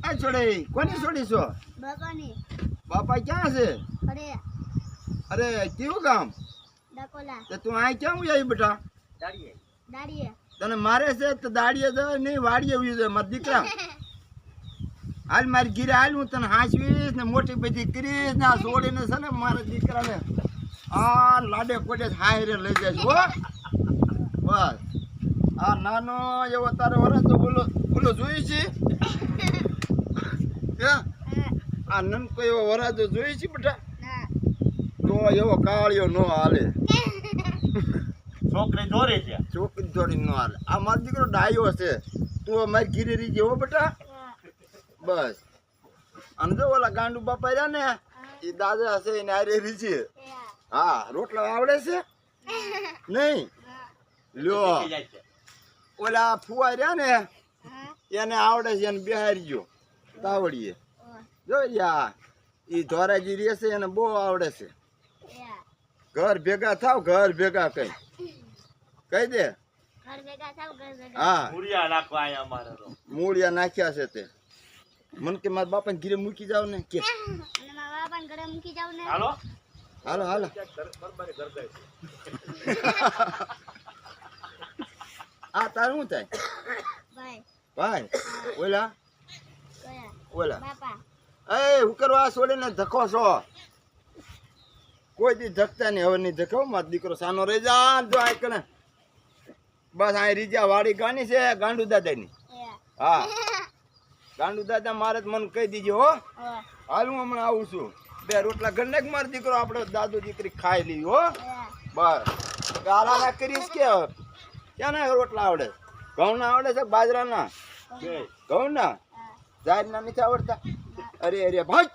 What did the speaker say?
આ છોડી કોની છોડી છો? બાપાની. બાપા ક્યાં છે? અરે અરે કેવું કામ? ડકોલા. તો તું આ ક્યાં આવી બેટા? દાડીએ. તને મારે છે તો દાડીએ જવાય નહીં, વાડીએ ઉઈ જાય મારા દીકરા. હાલ મારી ઘીરે હાલ, હું તને હાંસવીશ ને મોટી બધી કરીશ ને આ છોડીને છે ને મારા દીકરાને આ લાડે કોડે હાયરે લઈ જાય હો. બસ આ નાનો એવો તારો વરસ તો બોલો જોઈ છે આ નનકો એવો વરાજો જોઈ છે બેટા? તો એવો કાળિયો નો હાલે, છોકરી દોરી છે, છોકરી દોડી નો હાલે. આ મારો દીકરો ડાયો છે, તું અમારી ઘીરે રીજે હો બેટા. બસ અને જો ઓલા ગાંડુ બાપા રહ્યા ને એ દાદા હશે એને આરે રીજે. હા રોટલા આવડે છે નહીં? લ્યો ઓલા ફુવા રહ્યા ને એને આવડે છે, એને બિહારી ગયો તાવડીએ. જો યા એ ધોરાજી રહે છે એને બહુ આવડે છે. ઘર ભેગા થાવ, ઘર ભેગા કહી દે. હા મૂળિયા નાખવા આયા અમારે તો. મૂળિયા નાખ્યા છે તે. મને કે મારા બાપાને ઘીરે મૂકી જાવ ને કે. હાલો હાલો હાલો. આ તારું શું થાય ભાઈ? ઓલા એ હું કરવા છોડીને ધક્કો છો? કોઈ દી ધકતા નહીં, હવે નહીં ધકાવ. મારો દીકરો સાનો રહી જા. જો આ કને બસ આ રીજા વાડી ગાની છે ગાંડુ દાદાની. હા ગાંડુ દાદા મારે મને કહી દીજો હો. હાલ હું હમણાં આવું છું. 2 રોટલા ગણને મારો દીકરો આપણે દાદુ દીકરી ખાઈ લઈ હો. બસ ગાળા કરીશ કે ક્યાંના રોટલા આવડે? ઘઉંના આવડે છે? બાજરાના? ઘઉંના? જાહેરના નથી આવડતા? અરે અરે ભાઈ